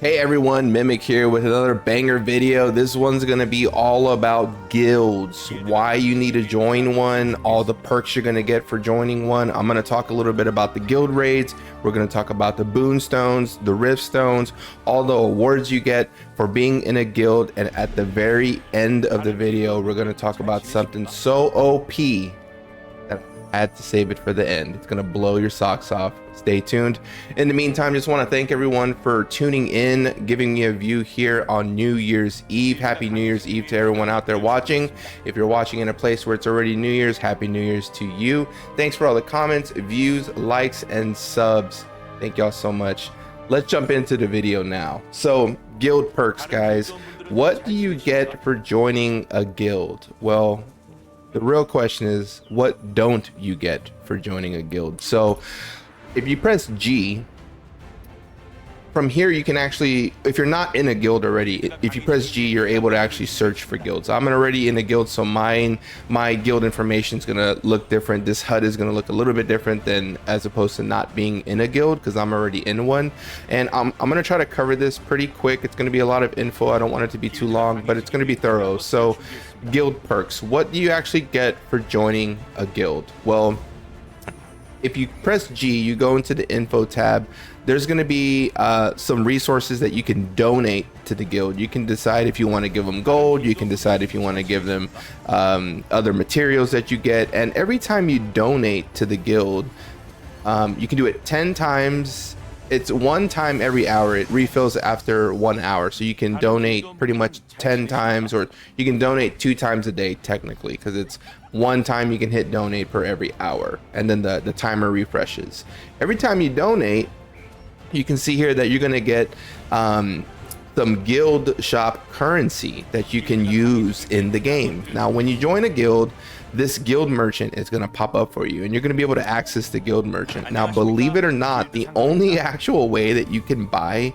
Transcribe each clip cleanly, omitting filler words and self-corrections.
Hey everyone, Mimic here with another banger video. This one's gonna be all about guilds, why you need to join one, all the perks you're gonna get for joining one. I'm gonna talk a little bit about the guild raids. We're gonna talk about the Boon Stones, the Rift Stones, all the awards you get for being in a guild. And at the very end of the video, we're gonna talk about something so OP that I had to save it for the end. It's gonna blow your socks off. Stay tuned. In the meantime, just want to thank everyone for tuning in, giving me a view here on New Year's Eve. Happy New Year's Eve to everyone out there watching. If you're watching in a place where it's already New Year's, Happy New Year's to you. Thanks for all the comments, views, likes, and subs. Thank y'all so much. Let's jump into the video now. So, guild perks, guys. What do you get for joining a guild? Well, the real question is, what don't you get for joining a guild? So, if you press G, from here you can actually, if you're not in a guild already, if you press G, you're able to actually search for guilds. I'm already in a guild, so my guild information is gonna look different. This HUD is gonna look a little bit different than as opposed to not being in a guild, because I'm already in one. And I'm gonna try to cover this pretty quick. It's gonna be a lot of info. I don't want it to be too long, but it's gonna be thorough. So, guild perks. What do you actually get for joining a guild? Well, if you press G, you go into the info tab. There's going to be some resources that you can donate to the guild. You can decide if you want to give them gold. You can decide if you want to give them other materials that you get. And every time you donate to the guild, you can do it 10 times. It's one time every hour. It refills after 1 hour. So you can donate pretty much 10 times, or you can donate 2 times a day technically, because it's one time you can hit donate per every hour, and then the timer refreshes. Every time you donate, you can see here that you're going to get some guild shop currency that you can use in the game. Now, when you join a guild, this guild merchant is going to pop up for you, and you're going to be able to access the guild merchant. Now, believe it or not, the only actual way that you can buy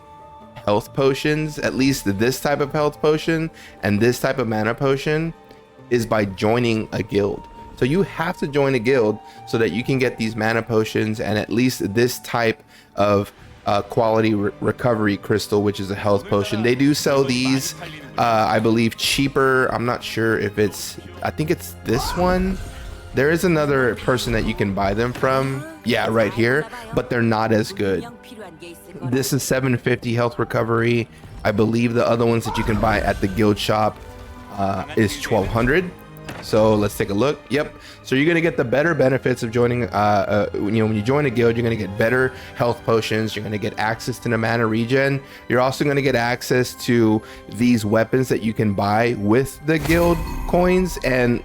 health potions, at least this type of health potion and this type of mana potion, is by joining a guild. So you have to join a guild so that you can get these mana potions and at least this type of quality recovery crystal, which is a health potion. They do sell these, I believe, cheaper. I'm not sure if it's, I think it's this one. There is another person that you can buy them from, yeah, right here, but they're not as good. This is 750 health recovery. I believe the other ones that you can buy at the guild shop is 1200. So let's take a look. Yep. So you're gonna get the better benefits of joining. When you join a guild, you're gonna get better health potions. You're gonna get access to the mana regen. You're also gonna get access to these weapons that you can buy with the guild coins. And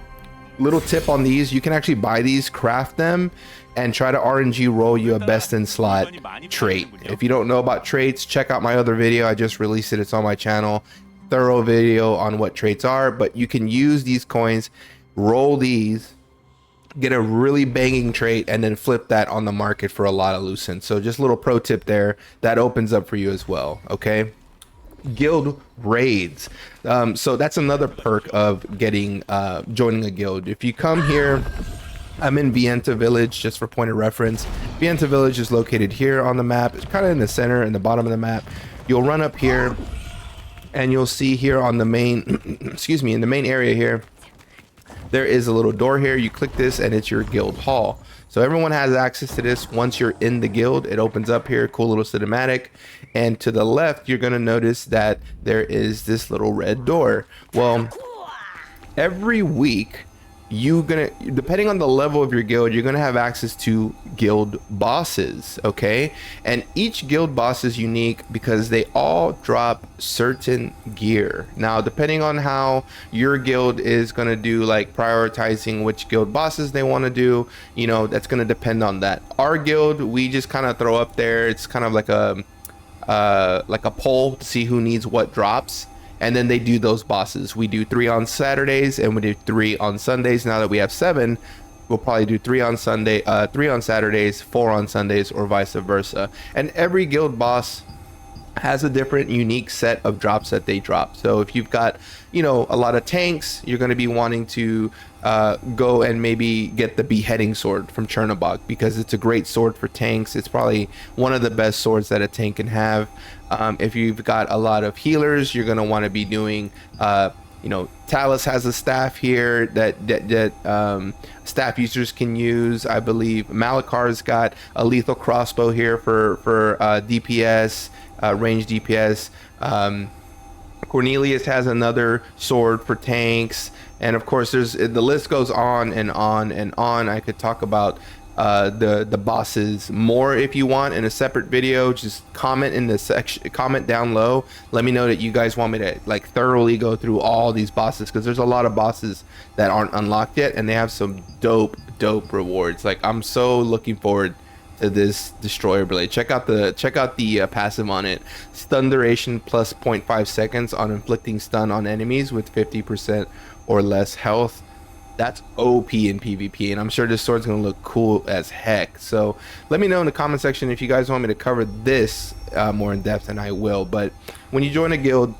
little tip on these: you can actually buy these, craft them, and try to RNG roll you a best in slot trait. If you don't know about traits, check out my other video. I just released it. It's on my channel. Thorough video on what traits are, but you can use these coins, roll these, get a really banging trait, and then flip that on the market for a lot of lucent. So just a little pro tip there, that opens up for you as well. Okay, guild raids. So that's another perk of getting joining a guild. If you come here, I'm in Vienta Village, just for point of reference. Vienta Village is located here on the map. It's kind of in the center, in the bottom of the map. You'll run up here, and you'll see here on the main, excuse me, in the main area here, there is a little door here. You click this and it's your guild hall. So everyone has access to this. Once you're in the guild, it opens up here, cool little cinematic. And to the left, you're gonna notice that there is this little red door. Well, every week, depending on the level of your guild, you're gonna have access to guild bosses. Okay, and each guild boss is unique because they all drop certain gear. Now, depending on how your guild is gonna do, like prioritizing which guild bosses they want to do, you know, that's gonna depend on that. Our guild, we just kind of throw up there. It's kind of like a poll to see who needs what drops. And then they do those bosses. We do 3 on Saturdays and we do 3 on Sundays. Now that we have 7, we'll probably do 3 on Sunday, 3 on Saturdays, 4 on Sundays, or vice versa. And every guild boss has a different unique set of drops that they drop. So if you've got, you know, a lot of tanks, you're going to be wanting to go and maybe get the beheading sword from Chernobog, because it's a great sword for tanks. It's probably one of the best swords that a tank can have. If you've got a lot of healers, you're going to want to be doing you know, Talus has a staff here that staff users can use. I believe Malakar's got a lethal crossbow here for DPS, range DPS. Cornelius has another sword for tanks, and of course there's the list goes on and on and on. I could talk about the bosses more if you want in a separate video. Just comment in the section, comment down low, let me know that you guys want me to like thoroughly go through all these bosses, because there's a lot of bosses that aren't unlocked yet, and they have some dope rewards. Like, I'm so looking forward to this destroyer blade. Check out the passive on it. Stun duration plus 0.5 seconds on inflicting stun on enemies with 50% or less health. That's OP in PvP, and I'm sure this sword's gonna look cool as heck. So let me know in the comment section if you guys want me to cover this more in depth, and I will. But when you join a guild,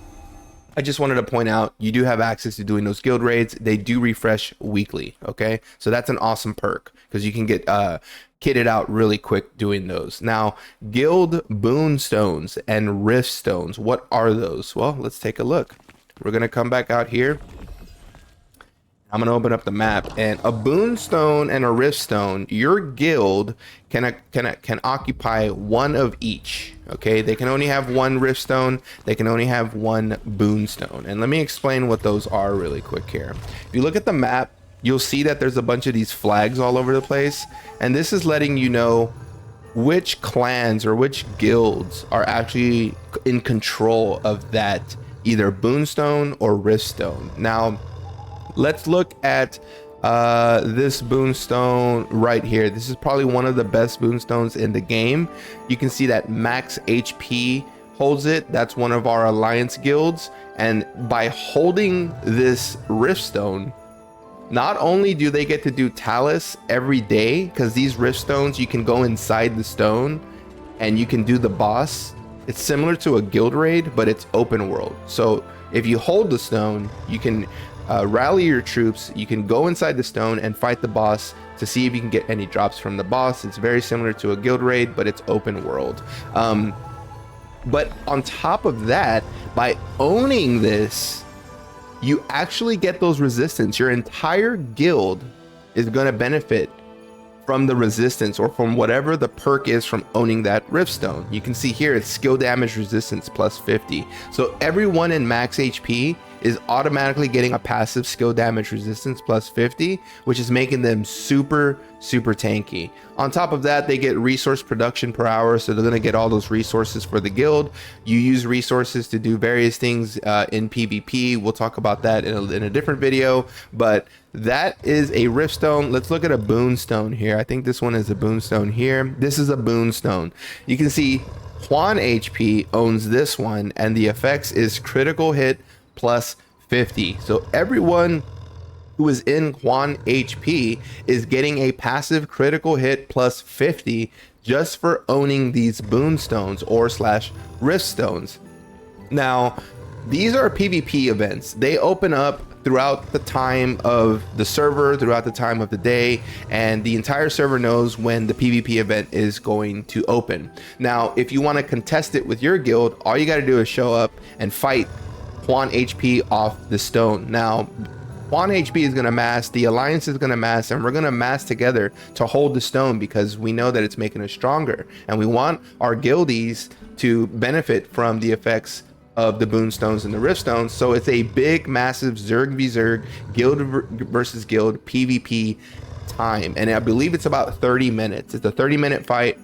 I just wanted to point out you do have access to doing those guild raids. They do refresh weekly, okay? So that's an awesome perk, because you can get kitted out really quick doing those. Now, guild Boon Stones and Rift Stones, what are those? Well, let's take a look. We're gonna come back out here. I'm gonna open up the map, and a Boon Stone and a Rift Stone, your guild can occupy one of each. Okay, they can only have one Rift Stone, they can only have one Boon Stone. And let me explain what those are really quick here. If you look at the map, you'll see that there's a bunch of these flags all over the place, and this is letting you know which clans or which guilds are actually in control of that either Boon Stone or Rift Stone. Now, let's look at this Boon Stone right here. This is probably one of the best Boon Stones in the game. You can see that max HP holds it. That's one of our alliance guilds, and by holding this Rift Stone, not only do they get to do Talus every day, because these Rift Stones, you can go inside the stone and you can do the boss. It's similar to a guild raid, but it's open world. So if you hold the stone, you can rally your troops, you can go inside the stone and fight the boss to see if you can get any drops from the boss. It's very similar to a guild raid, but it's open world. But on top of that, by owning this, you actually get those resistance. Your entire guild is going to benefit from the resistance, or from whatever the perk is from owning that Rift Stone. You can see here it's skill damage resistance plus 50. So everyone in max HP is automatically getting a passive skill damage resistance plus 50, which is making them super tanky. On top of that, they get resource production per hour, so they're going to get all those resources for the guild. You use resources to do various things in PvP. We'll talk about that in a different video, but that is a Rift Stone. Let's look at a Boon Stone here. I think this one is a Boon Stone here. This is a Boon Stone. You can see Juan HP owns this one, and the effects is critical hit plus 50. So everyone who is in Juan HP is getting a passive critical hit plus 50 just for owning these Boon Stones or / Rift Stones. Now, these are PvP events. They open up throughout the time of the server, throughout the time of the day, and the entire server knows when the PvP event is going to open. Now, if you want to contest it with your guild, all you got to do is show up and fight Juan HP off the stone. Now, Juan HP is going to mass, the alliance is going to mass, and we're going to mass together to hold the stone, because we know that it's making us stronger, and we want our guildies to benefit from the effects of the Boon Stones and the Rift Stones. So it's a big, massive Zerg v Zerg, guild versus guild PvP time, and I believe it's about 30 minutes. It's a 30-minute fight.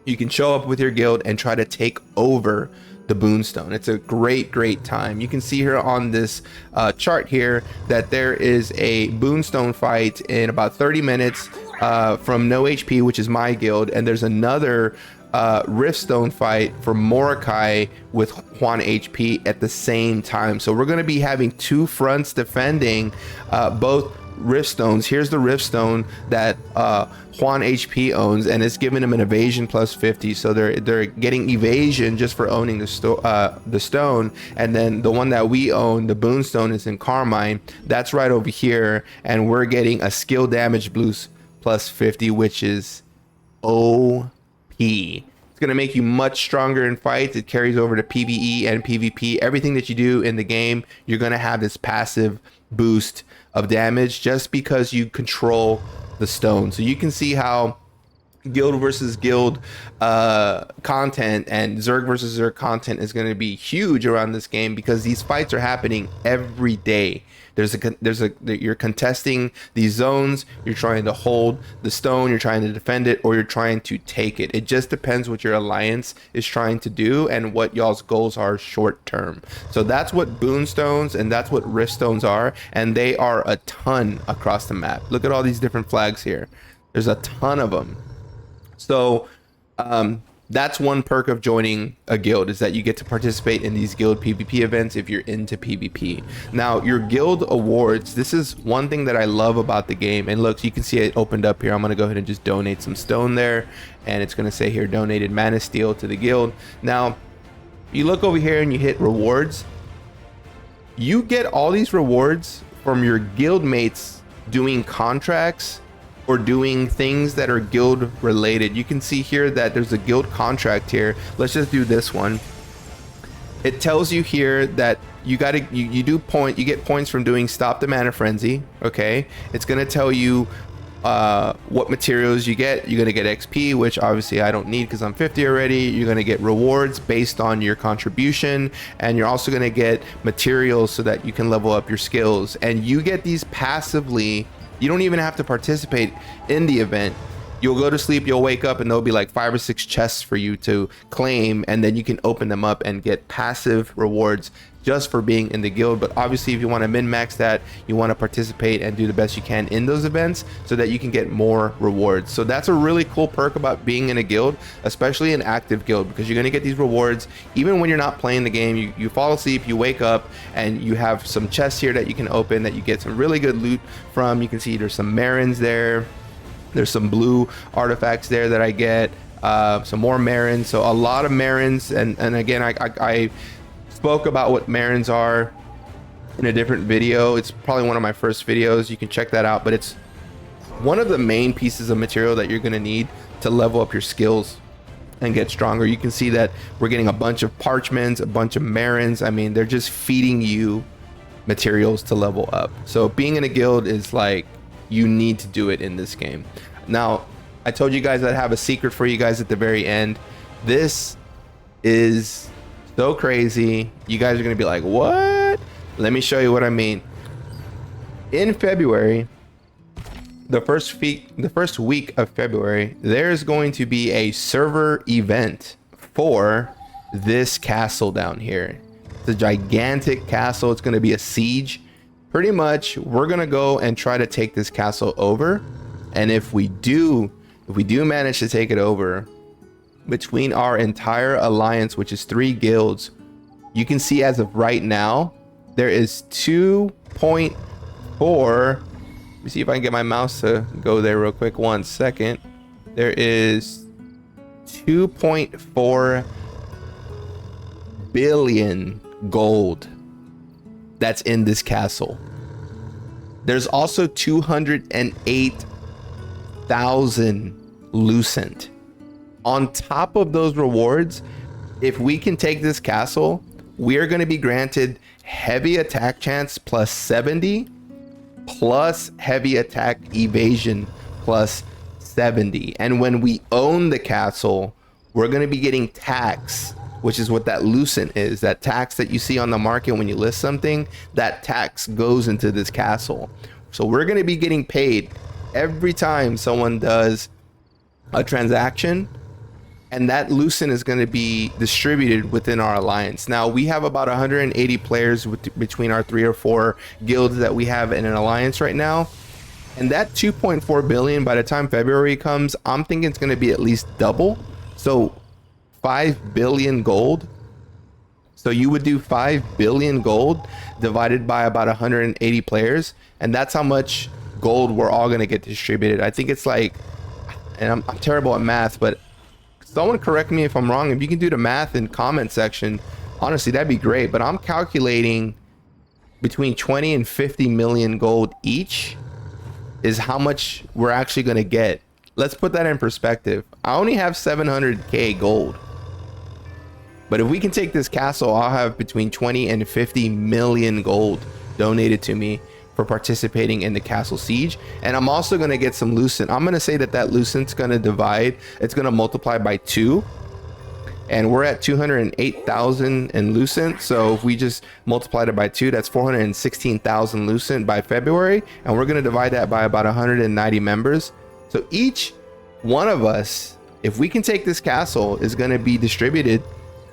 You can show up with your guild and try to take over the Boon Stone. It's a great time. You can see here on this chart here that there is a Boon Stone fight in about 30 minutes from No HP, which is my guild, and there's another Rift Stone fight for Mordecai with Juan HP at the same time. So we're going to be having two fronts defending both Rift Stones. Here's the Rift Stone that Juan HP owns, and it's giving him an evasion plus 50. So they're getting evasion just for owning the stone. And then the one that we own, the Boon Stone, is in Carmine. That's right over here, and we're getting a skill damage boost plus 50, which is OP. It's going to make you much stronger in fights. It carries over to PvE and PvP. Everything that you do in the game, you're going to have this passive boost of damage just because you control the stone. So you can see how guild versus guild content and Zerg versus Zerg content is going to be huge around this game, because these fights are happening every day. You're contesting these zones, you're trying to hold the stone, you're trying to defend it, or you're trying to take it. It just depends what your alliance is trying to do and what y'all's goals are short term. So that's what Boon Stones and that's what Rift Stones are, and they are a ton across the map. Look at all these different flags here. There's a ton of them. So that's one perk of joining a guild, is that you get to participate in these guild PvP events if you're into PvP. Now, your guild awards, this is one thing that I love about the game. And look, you can see it opened up here. I'm going to go ahead and just donate some stone there, and it's going to say here, donated mana steel to the guild. Now, you look over here and you hit rewards. You get all these rewards from your guild mates doing contracts or doing things that are guild related. You can see here that there's a guild contract here. Let's just do this one. It tells you here that you get points from doing Stop the Mana Frenzy. Okay, it's gonna tell you what materials you get. You're gonna get XP, which obviously I don't need because I'm 50 already. You're gonna get rewards based on your contribution, and you're also gonna get materials so that you can level up your skills. And you get these passively. You don't even have to participate in the event. You'll go to sleep, you'll wake up, and there'll be like 5 or 6 chests for you to claim, and then you can open them up and get passive rewards just for being in the guild. But obviously, if you want to min-max that, you want to participate and do the best you can in those events so that you can get more rewards. So that's a really cool perk about being in a guild, especially an active guild, because you're going to get these rewards even when you're not playing the game. You fall asleep, you wake up, and you have some chests here that you can open that you get some really good loot from. You can see there's some Marins there. There's some blue artifacts there that I get, some more Marins. So a lot of Marins, and again, I spoke about what Marins are in a different video. It's probably one of my first videos. You can check that out, but it's one of the main pieces of material that you're going to need to level up your skills and get stronger. You can see that we're getting a bunch of parchments, a bunch of Marins. I mean, they're just feeding you materials to level up. So being in a guild is like, you need to do it in this game. Now, I told you guys I'd have a secret for you guys at the very end. This is so crazy. You guys are gonna be like, what? Let me show you what I mean. In February, the first week of February, there's going to be a server event for this castle down here. It's a gigantic castle. It's gonna be a siege. Pretty much, we're gonna go and try to take this castle over, and if we do manage to take it over, between our entire alliance, which is 3 guilds, you can see as of right now, there is 2.4. Let me see if I can get my mouse to go there real quick. 1 second. There is 2.4 billion gold that's in this castle. There's also 208,000 lucent. On top of those rewards, if we can take this castle, we are going to be granted heavy attack chance plus 70 plus heavy attack evasion plus 70. And when we own the castle, we're going to be getting tax, which is what that lucent is. That tax that you see on the market when you list something, that tax goes into this castle. So we're going to be getting paid every time someone does a transaction, and that lucent is going to be distributed within our alliance. Now, we have about 180 players between our 3 or 4 guilds that we have in an alliance right now. And that 2.4 billion, by the time February comes, I'm thinking it's going to be at least double. So 5 billion gold. So you would do 5 billion gold divided by about 180 players. And that's how much gold we're all gonna get distributed. I think it's like, and I'm terrible at math, but someone correct me if I'm wrong. If you can do the math in comment section, honestly, that'd be great. But I'm calculating between 20 and 50 million gold each is how much we're actually gonna get. Let's put that in perspective. I only have 700k gold. But if we can take this castle, I'll have between 20 and 50 million gold donated to me for participating in the castle siege. And I'm also going to get some lucent. I'm going to say that that lucent's going to divide. It's going to multiply by 2. And we're at 208,000 in lucent. So if we just multiplied it by 2, that's 416,000 lucent by February. And we're going to divide that by about 190 members. So each one of us, if we can take this castle, is going to be distributed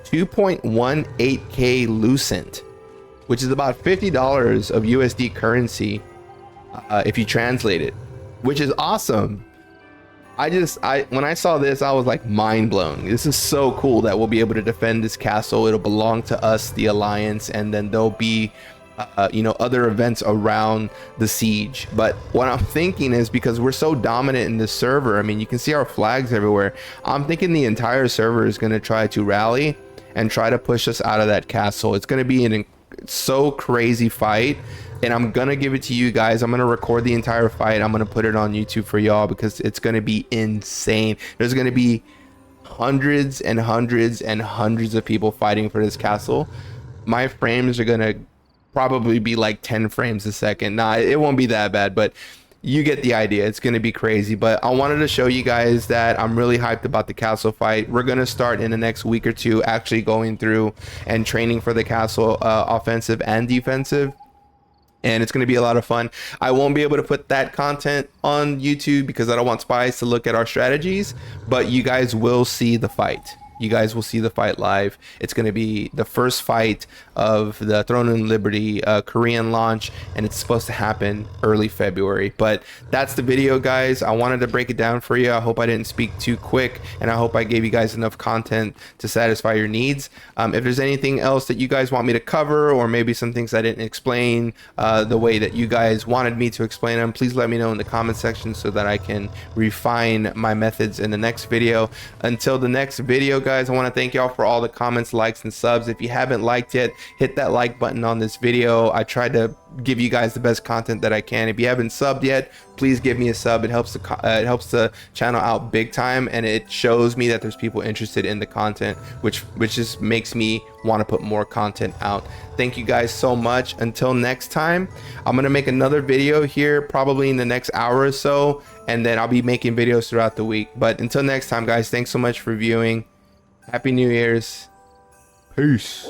2.18k lucent, which is about $50 of USD currency if you translate it, which is awesome. When I saw this, I was like mind blown. This is so cool that we'll be able to defend this castle. It'll belong to us, the Alliance, and then there'll be other events around the siege. But what I'm thinking is, because we're so dominant in this server, I mean, you can see our flags everywhere. I'm thinking the entire server is going to try to rally and try to push us out of that castle. It's going to be an so crazy fight, and I'm going to give it to you guys. I'm going to record the entire fight. I'm going to put it on YouTube for y'all because it's going to be insane. There's going to be hundreds and hundreds and hundreds of people fighting for this castle. My frames are going to probably be like 10 frames a second. Nah, it won't be that bad, but you get the idea. It's going to be crazy. But I wanted to show you guys that I'm really hyped about the castle fight. We're going to start in the next week or two actually going through and training for the castle, offensive and defensive. And it's going to be a lot of fun. I won't be able to put that content on YouTube because I don't want spies to look at our strategies, but you guys will see the fight. You guys will see the fight live. It's going to be the first fight of the Throne and Liberty Korean launch, and it's supposed to happen early February. But that's the video, guys. I wanted to break it down for you. I hope I didn't speak too quick, and I hope I gave you guys enough content to satisfy your needs. If there's anything else that you guys want me to cover, or maybe some things I didn't explain the way that you guys wanted me to explain them, please let me know in the comment section so that I can refine my methods in the next video. Until the next video, guys, I want to thank y'all for all the comments, likes, and subs. If you haven't liked yet, hit that like button on this video. I tried to give you guys the best content that I can. If you haven't subbed yet, please give me a sub. It helps the channel out big time, and it shows me that there's people interested in the content, which just makes me want to put more content out. Thank you guys so much. Until next time, I'm gonna make another video here probably in the next hour or so, and then I'll be making videos throughout the week. But until next time, guys, thanks so much for viewing. Happy New Year's. Peace.